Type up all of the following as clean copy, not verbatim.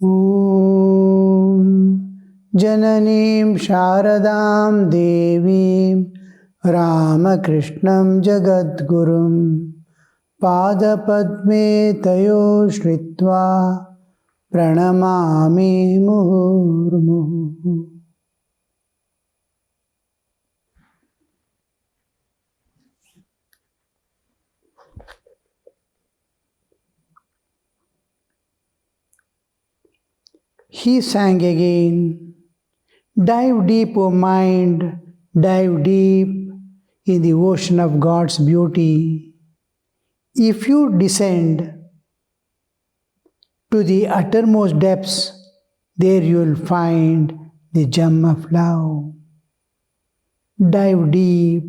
Om Jananim Sharadam Devim Ramakrishnam Jagadgurum Padapadme Tayo Shritva Pranamami Murmuhu. He sang again, dive deep, O mind, dive deep in the ocean of God's beauty. If you descend to the uttermost depths, there you will find the gem of love. Dive deep,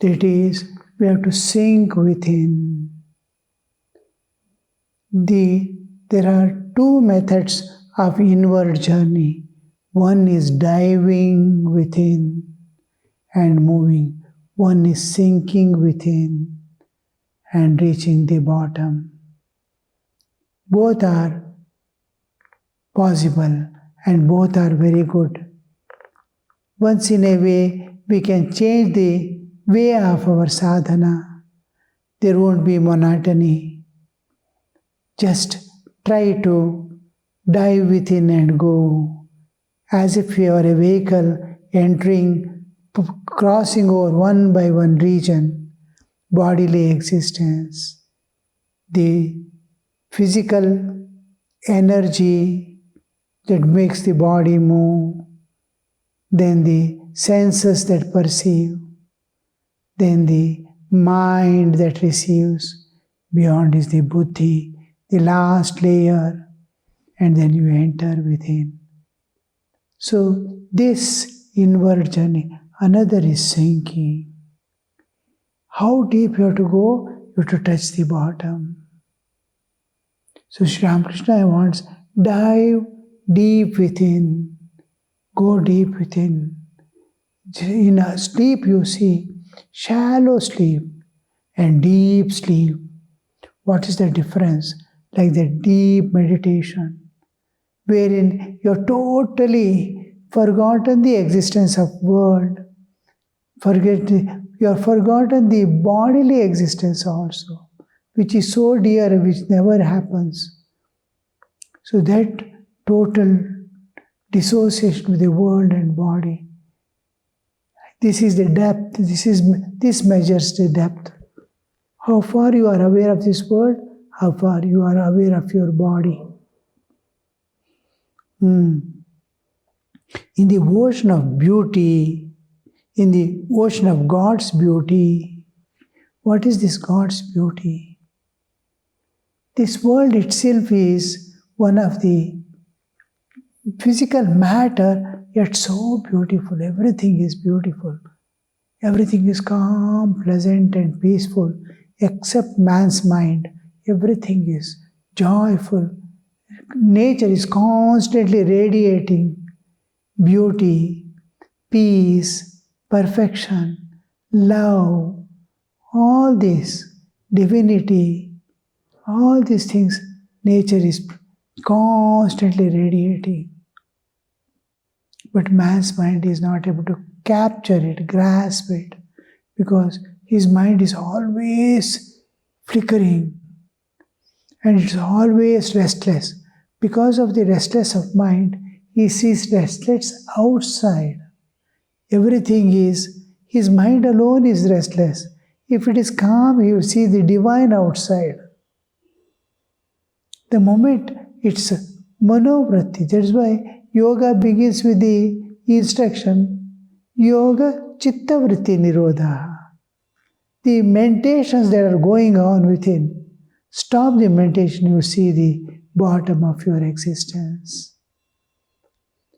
that is, we have to sink within. There are two methods of inward journey. One is diving within and moving. One is sinking within and reaching the bottom. Both are possible and both are very good. Once in a way, we can change the way of our sadhana. There won't be monotony. Just try to dive within and go, as if you are a vehicle entering, crossing over one by one region, bodily existence. The physical energy that makes the body move, then the senses that perceive, then the mind that receives, beyond is the buddhi, the last layer, and then you enter within. So this inward journey, another is sinking. How deep you have to go? You have to touch the bottom. So Sri Ramakrishna wants, dive deep within, go deep within. In a sleep you see, shallow sleep and deep sleep. What is the difference? Like the deep meditation, wherein you're totally forgotten the existence of world, you have forgotten the bodily existence also, which is so dear, which never happens. So that total dissociation with the world and body, this is the depth, this measures the depth. How far you are aware of this world, how far you are aware of your body. In the ocean of beauty, in the ocean of God's beauty, what is this God's beauty? This world itself is one of the physical matter, yet so beautiful. Everything is beautiful. Everything is calm, pleasant, and peaceful, except man's mind. Everything is joyful. Nature is constantly radiating beauty, peace, perfection, love, all this, divinity, all these things, nature is constantly radiating. But man's mind is not able to capture it, grasp it, because his mind is always flickering and it's always restless. Because of the restlessness of mind, he sees restless outside. Everything is, his mind alone is restless. If it is calm, he will see the divine outside. The moment it's manovritti, that's why yoga begins with the instruction, yoga chitta vritti nirodha. The meditations that are going on within, stop the meditation, you see the bottom of your existence.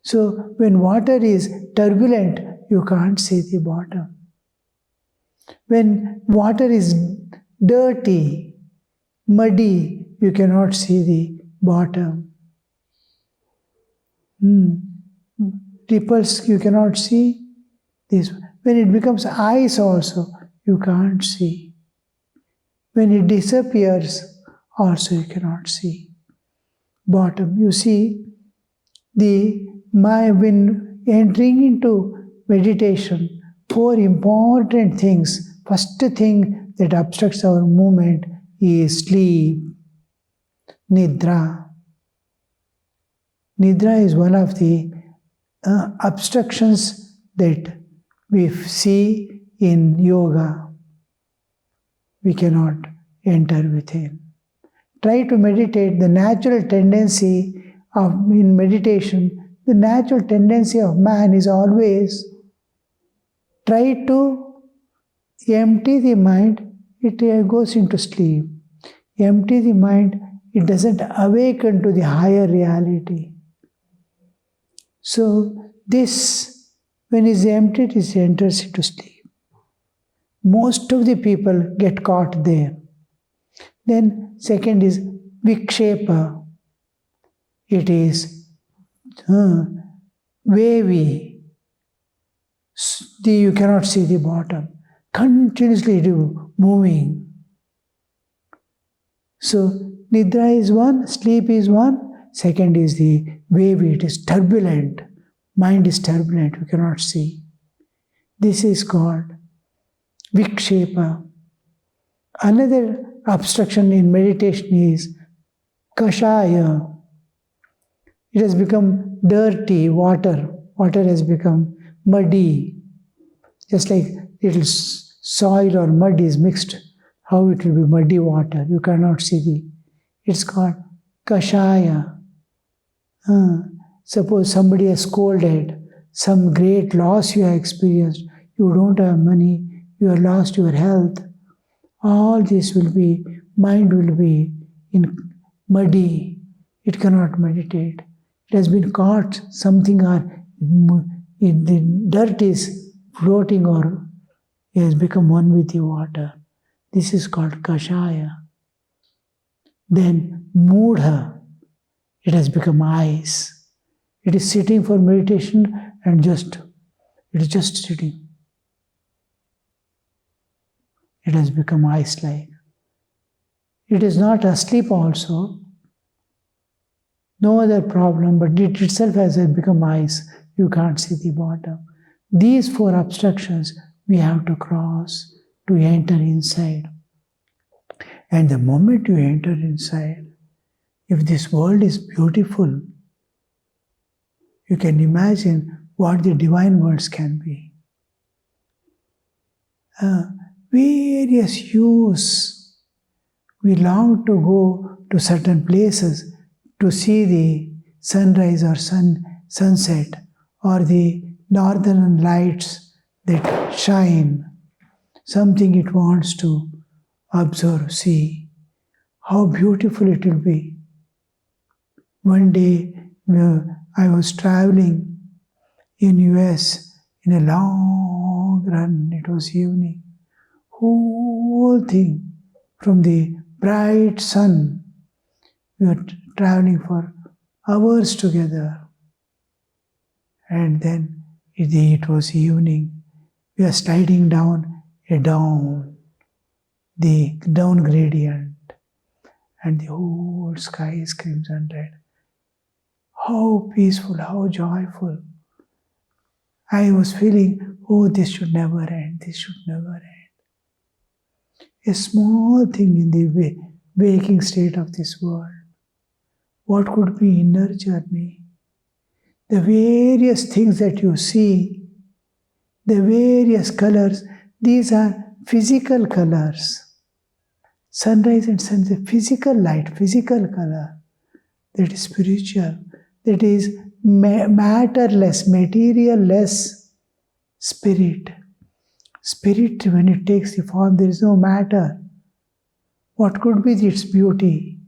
So when water is turbulent, you can't see the bottom. When water is dirty, muddy, you cannot see the bottom. Ripples, you cannot see this. When it becomes ice also, you can't see. When it disappears, also you cannot see. bottom. You see, when entering into meditation, four important things. First thing that obstructs our movement is sleep, nidra. Nidra is one of the obstructions that we see in yoga. We cannot enter within. Try to meditate. The natural tendency in meditation, the natural tendency of man is always try to empty the mind, it goes into sleep. Empty the mind, it doesn't awaken to the higher reality. So this, when it is emptied, it enters into sleep. Most of the people get caught there. Then second is vikshepa. It is wavy. You cannot see the bottom. Continuously moving. So nidra is one, sleep is one. Second is the wavy. It is turbulent. Mind is turbulent. You cannot see. This is called vikshepa. Another obstruction in meditation is kashaya. It has become dirty, water. Water has become muddy. Just like little soil or mud is mixed, how it will be muddy water. You cannot see it's called kashaya. Suppose somebody has scolded, some great loss you have experienced, you don't have money, you have lost your health. All this will be, mind will be in muddy. It cannot meditate. It has been caught, something or in the dirt is floating or it has become one with the water. This is called kashaya. Then mudha. It has become ice. It is sitting for meditation and it is just sitting. It has become ice-like. It is not asleep also. No other problem, but it itself has become ice. You can't see the bottom. These four obstructions we have to cross to enter inside. And the moment you enter inside, if this world is beautiful, you can imagine what the divine worlds can be. Various hues. We long to go to certain places to see the sunrise or sunset or the northern lights that shine. Something it wants to observe, see. How beautiful it will be. One day I was traveling in US in a long run. It was evening. Whole thing from the bright sun. We were traveling for hours together. And then it was evening. We are sliding down the down gradient. And the whole sky is crimson red. How peaceful, how joyful. I was feeling, oh, this should never end, this should never end. A small thing in the waking state of this world. What could be inner journey? The various things that you see, the various colors, these are physical colors. Sunrise and sunset, physical light, physical color. That is spiritual. That is matterless, material-less spirit. Spirit, when it takes the form, there is no matter. What could be its beauty?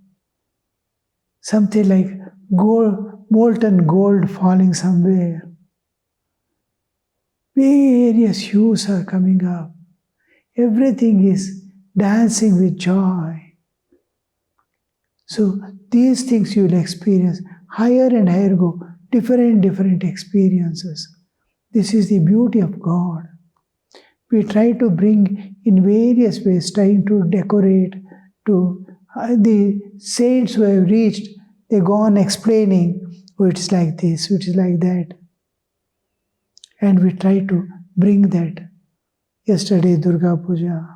Something like gold, molten gold falling somewhere. Various hues are coming up. Everything is dancing with joy. So these things you will experience. Higher and higher go, different experiences. This is the beauty of God. We try to bring in various ways, trying to decorate to the saints who have reached, They go on explaining, oh, it's like this, it is like that. And we try to bring that. Yesterday, Durga Puja,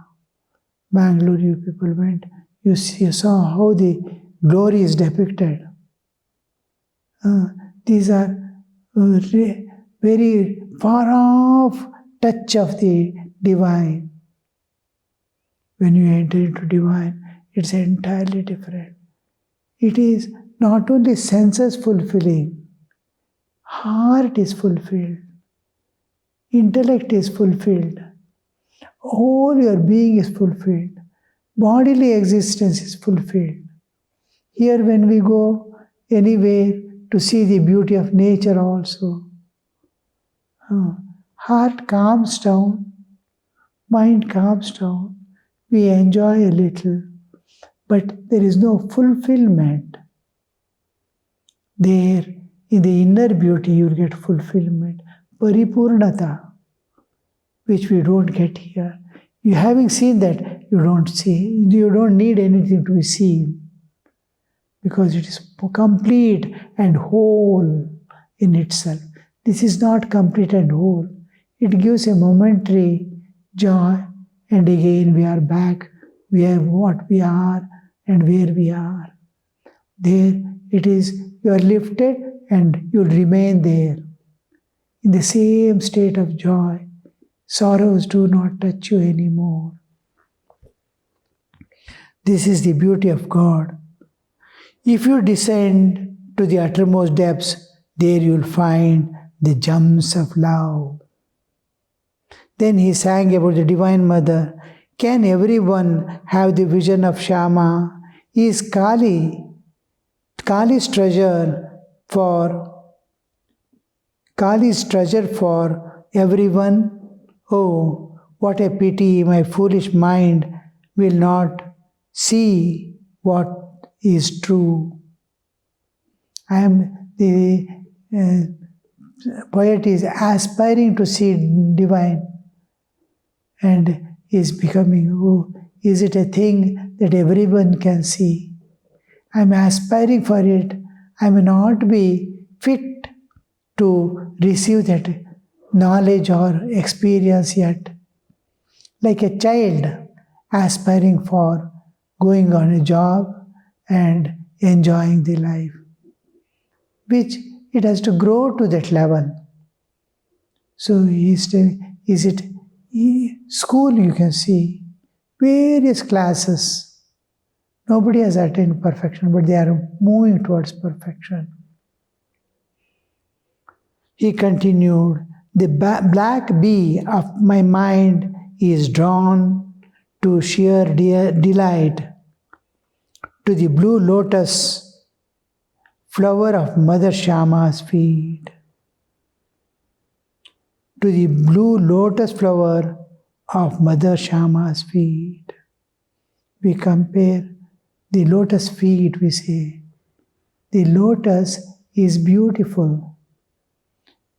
Bangalore, you people went. You saw how the glory is depicted. These are very far off touch of the divine. When you enter into divine, it's entirely different. It is not only senses fulfilling, heart is fulfilled, intellect is fulfilled, whole your being is fulfilled, bodily existence is fulfilled. Here when we go anywhere to see the beauty of nature also, heart calms down, mind calms down, we enjoy a little, but there is no fulfillment. There, in the inner beauty, you will get fulfillment, paripurnata, which we don't get here. You having seen that, you don't see, you don't need anything to be seen, because it is complete and whole in itself. This is not complete and whole. It gives a momentary joy, and again we are back. We are what we are and where we are. There it is, you are lifted and you'll remain there in the same state of joy. Sorrows do not touch you anymore. This is the beauty of God. If you descend to the uttermost depths, there you'll find the gems of love. Then he sang about the Divine Mother. Can everyone have the vision of Shama? Is Kali's treasure for everyone? Oh, what a pity my foolish mind will not see what is true. The poet is aspiring to see divine and is becoming, oh, is it a thing that everyone can see? I'm aspiring for it. I may not be fit to receive that knowledge or experience yet. Like a child aspiring for going on a job and enjoying the life, which it has to grow to that level. So is it school? You can see various classes. Nobody has attained perfection, but they are moving towards perfection. He continued, the black bee of my mind is drawn to sheer delight, to the blue lotus flower of Mother Shama's feet. To the blue lotus flower of Mother Shama's feet. We compare the lotus feet, we say. The lotus is beautiful.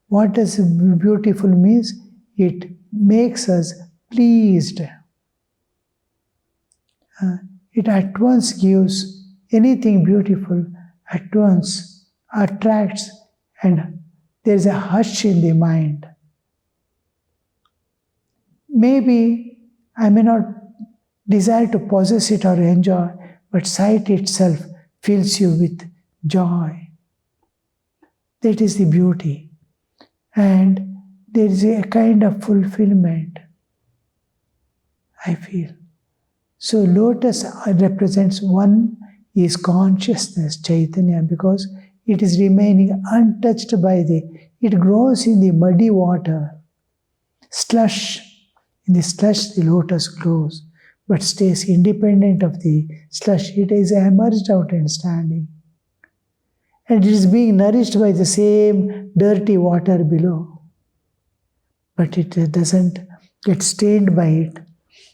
What does beautiful mean? It makes us pleased. It at once gives anything beautiful, at once attracts, and there is a hush in the mind. Maybe I may not desire to possess it or enjoy, but sight itself fills you with joy. That is the beauty. And there is a kind of fulfillment, I feel. So lotus represents one is consciousness, Chaitanya, because it is remaining untouched by it grows in the muddy water, slush. In the slush, the lotus grows, but stays independent of the slush. It is emerged out and standing. And it is being nourished by the same dirty water below. But it doesn't get stained by it.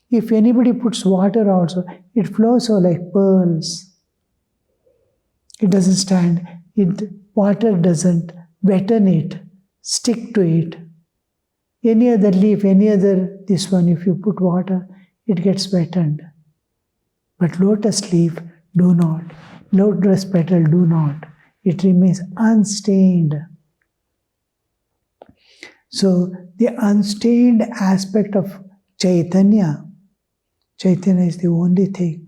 If anybody puts water also, it flows so like pearls. It doesn't stand. Water doesn't wetten it, stick to it. Any other leaf, this one, if you put water, it gets wetted. But lotus leaf do not. lotus petal do not. It remains unstained. So the unstained aspect of Chaitanya is the only thing.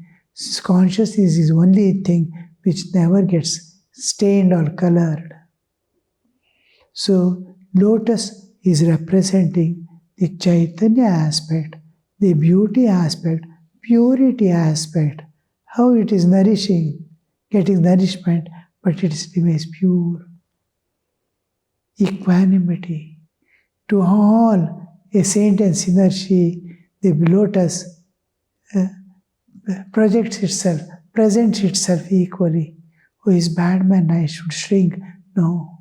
Consciousness is the only thing which never gets stained or colored. So lotus is representing the Chaitanya aspect, the beauty aspect, purity aspect, how it is nourishing, getting nourishment, but it remains pure. Equanimity. To all, a saint and sinner, the lotus presents itself equally. Who is bad man, I should shrink. No.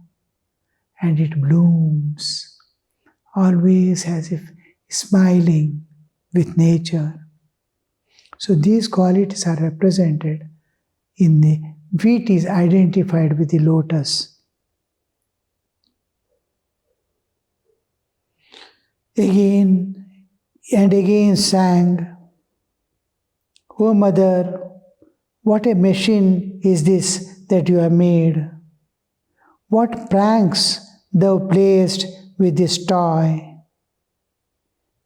And it blooms, always as if smiling with nature. So these qualities are represented in the wheat is identified with the lotus. Again and again sang, "O mother, what a machine is this that you have made? What pranks thou playest with this toy?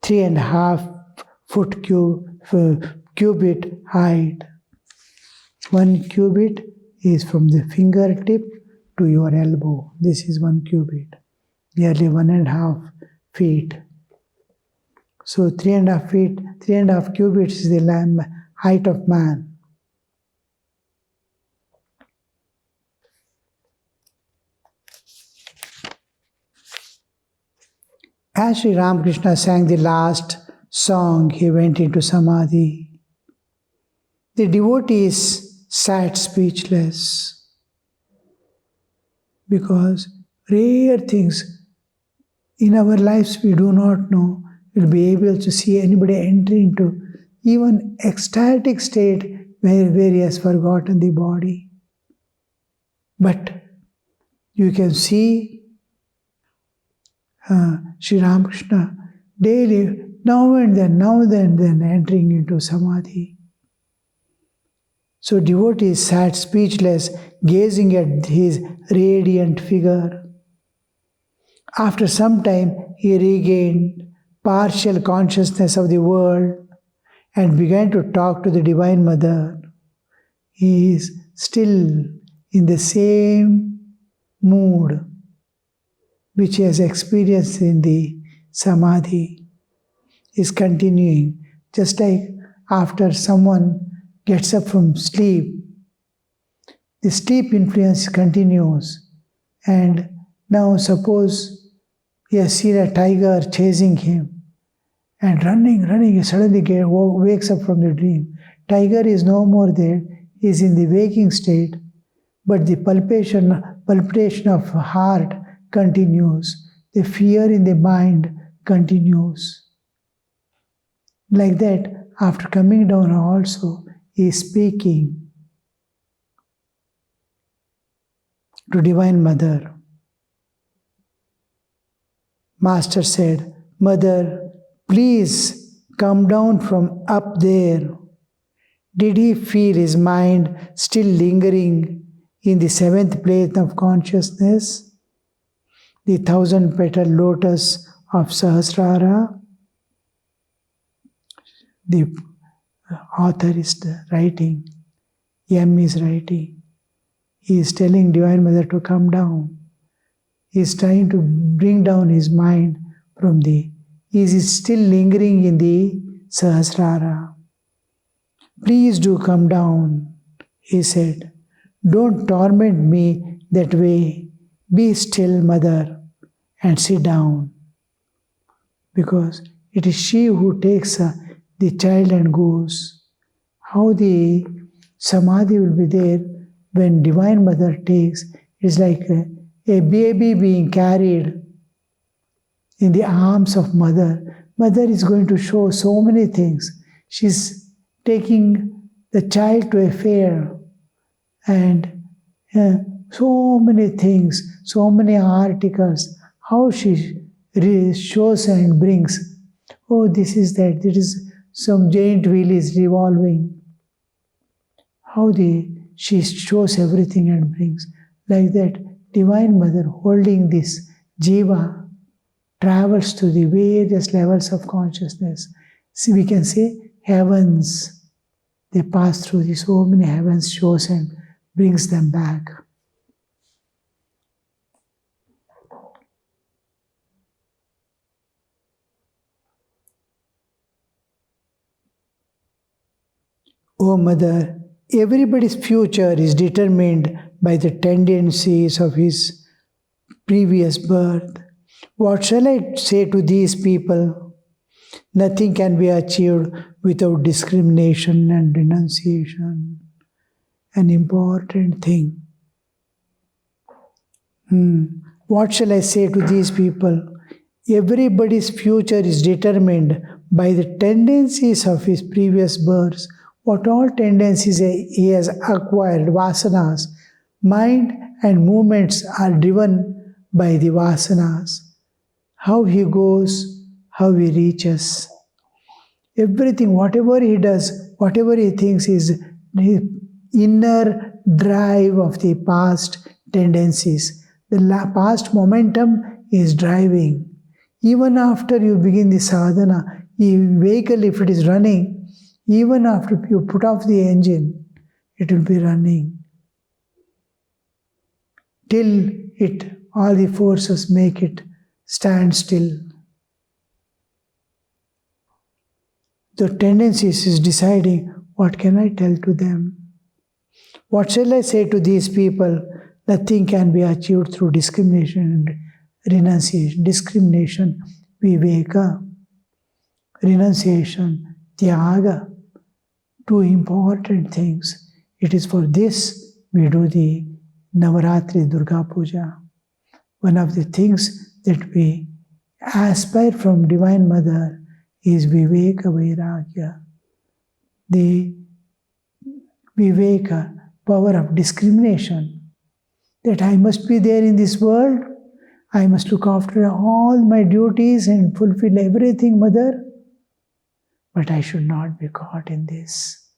3.5 cubit height. 1 cubit is from the fingertip to your elbow. This is 1 cubit, nearly 1.5 feet. So 3.5 feet, 3.5 cubits is the height of man. As Sri Ramakrishna sang the last song, he went into Samadhi. The devotees sat speechless because rare things in our lives we do not know. We'll be able to see anybody enter into even ecstatic state where he has forgotten the body. But you can see Sri Ramakrishna daily, now and then entering into Samadhi. So devotees sat speechless, gazing at his radiant figure. After some time, he regained partial consciousness of the world and began to talk to the Divine Mother. He is still in the same mood which he has experienced in the Samadhi. Is continuing, just like after someone gets up from sleep, the sleep influence continues. And now suppose he has seen a tiger chasing him and running, he suddenly wakes up from the dream. Tiger is no more there, he is in the waking state, but the palpitation of heart continues, the fear in the mind continues. Like that, after coming down also, he is speaking to Divine Mother. Master said, "Mother, please come down from up there." Did he feel his mind still lingering in the 7th plane of consciousness? The 1,000-petal lotus of Sahasrara? The author is writing, M is writing. He is telling Divine Mother to come down. He is trying to bring down his mind from he is still lingering in the Sahasrara. "Please do come down," he said. "Don't torment me that way. Be still, Mother, and sit down." Because it is she who takes the child and goes. How the Samadhi will be there when Divine Mother takes, it is like a baby being carried in the arms of Mother. Mother is going to show so many things. She's taking the child to a fair and so many things, so many articles, how she shows and brings. Oh, this is that, some giant wheel is revolving. How the she shows everything and brings. Like that, Divine Mother holding this Jiva travels to the various levels of consciousness. See, we can say heavens. They pass through the so many heavens, shows and brings them back. O Mother, everybody's future is determined by the tendencies of his previous birth. What shall I say to these people? Nothing can be achieved without discrimination and renunciation. An important thing. What shall I say to these people? Everybody's future is determined by the tendencies of his previous births. What all tendencies he has acquired, vasanas. Mind and movements are driven by the vasanas. How he goes, how he reaches. Everything, whatever he does, whatever he thinks is the inner drive of the past tendencies. The past momentum is driving. Even after you begin the sadhana, the vehicle, if it is running, even after you put off the engine, it will be running. Till all the forces make it stand still. The tendencies is deciding, what can I tell to them? What shall I say to these people? Nothing can be achieved through discrimination and renunciation. Discrimination, viveka. Renunciation, tyaga. Two important things. It is for this we do the Navaratri Durga Puja. One of the things that we aspire from Divine Mother is Viveka Vairagya. The Viveka, power of discrimination. That I must be there in this world, I must look after all my duties and fulfill everything, Mother. But I should not be caught in this.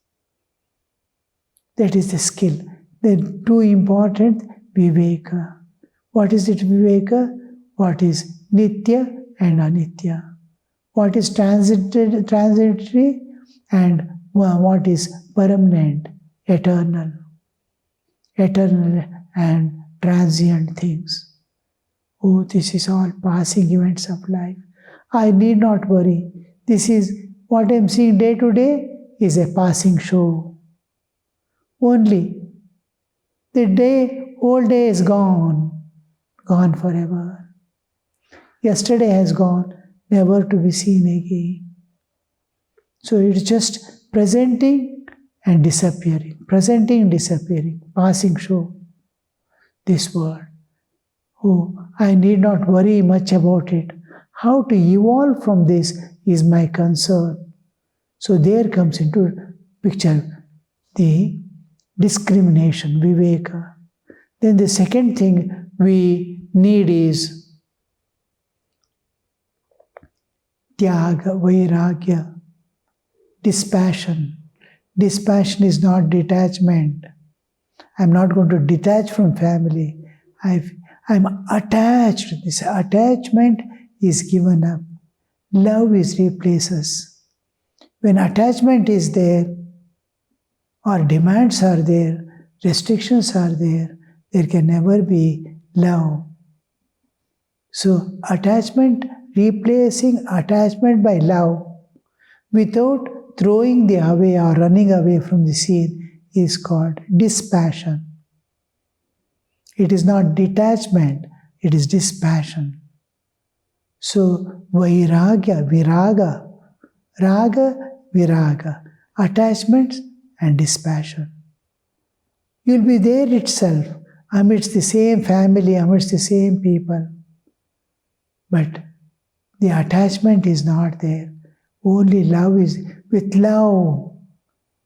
That is the skill. The two important, Viveka. What is it, Viveka? What is Nitya and Anitya? What is transitory and what is permanent, eternal. Eternal and transient things. Oh, this is all passing events of life. I need not worry. This is what I am seeing day to day is a passing show. Only the old day is gone forever. Yesterday has gone, never to be seen again. So it's just presenting and disappearing, presenting, disappearing, passing show. This world. Oh, I need not worry much about it. How to evolve from this is my concern. So there comes into picture the discrimination, viveka. Then the second thing we need is tyaga, vairagya, dispassion. Dispassion is not detachment. I'm not going to detach from family. I'm attached. This attachment is given up. Love is replaces. When attachment is there, or demands are there, restrictions are there can never be love. So attachment, replacing attachment by love without throwing the away or running away from the scene is called dispassion. It is not detachment, it is dispassion. So vairagya, viraga, raga, viraga, attachments and dispassion. You'll be there itself, amidst the same family, amidst the same people. But the attachment is not there. Only love is, with love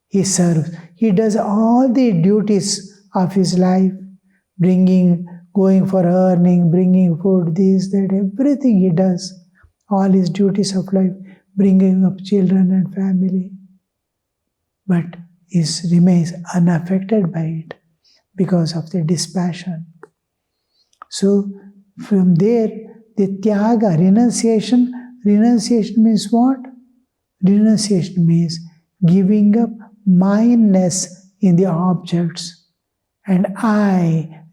he serves. He does all the duties of his life, going for earning, bringing food, this, that, everything he does. All his duties of life, bringing up children and family. But remains unaffected by it because of the dispassion. So from there, the tyaga, renunciation means what? Renunciation means giving up mindness in the objects. And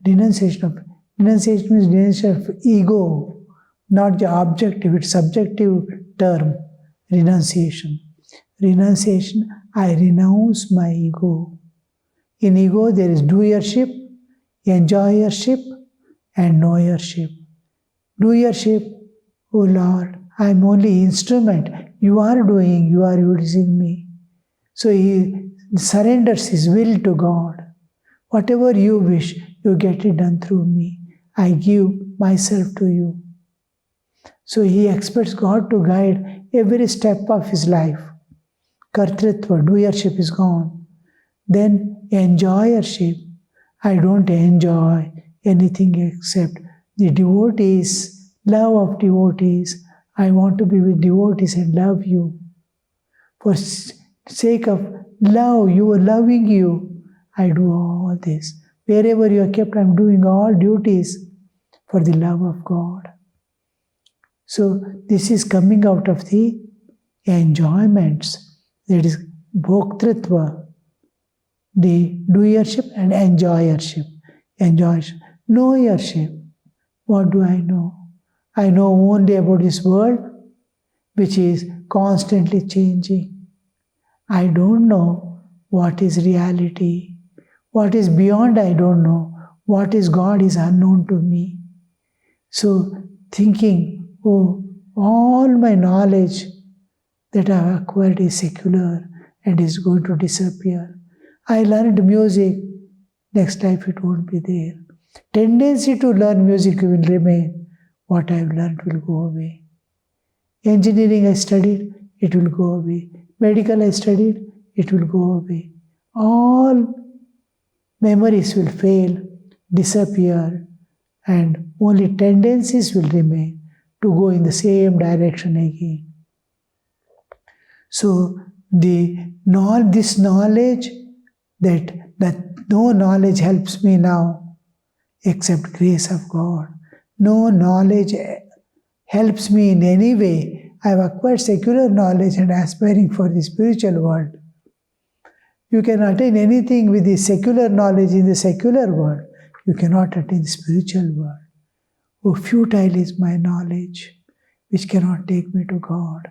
renunciation means renunciation of ego, not the objective, it's subjective term, renunciation. Renunciation, I renounce my ego. In ego there is doership, enjoyership, and knowership. Doership, oh Lord, I am only instrument. You are doing, you are using me. So he surrenders his will to God. Whatever you wish, you get it done through me. I give myself to you. So he expects God to guide every step of his life. Kartritva, doership is gone. Then enjoyership. I don't enjoy anything except the devotees, love of devotees. I want to be with devotees and love you. For sake of love, you are loving you, I do all this. Wherever you are kept, I am doing all duties for the love of God. So this is coming out of the enjoyments. That is bhoktritva, the doership and enjoyership. Enjoyership. Knowership. What do I know? I know only about this world, which is constantly changing. I don't know what is reality. What is beyond, I don't know. What is God is unknown to me. So thinking, oh, all my knowledge that I have acquired is secular and is going to disappear. I learned music, next life it won't be there. Tendency to learn music will remain. What I have learned will go away. Engineering I studied, it will go away. Medical I studied, it will go away. All memories will fail, disappear, and only tendencies will remain to go in the same direction again. So this knowledge that no knowledge helps me now except grace of God. No knowledge helps me in any way. I have acquired secular knowledge and aspiring for the spiritual world. You can attain anything with the secular knowledge in the secular world. You cannot attain the spiritual world. Oh, futile is my knowledge, which cannot take me to God.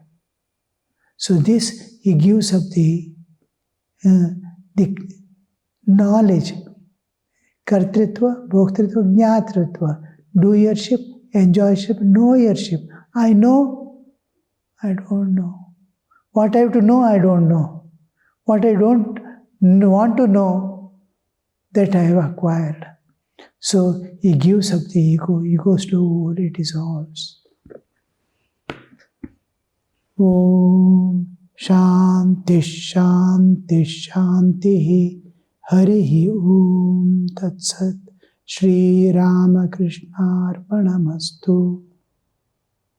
So this, he gives up the knowledge, kartritva, bhoktritva, jnatritva, doership, enjoyership, knowership. I know, I don't know. What I have to know, I don't know. What I don't want to know, that I have acquired. So he gives up the ego. Ego slowly dissolves. Om Shanti Shanti Shanti Harihi Om Tat Sat Shri Ramakrishna Arpanamastu.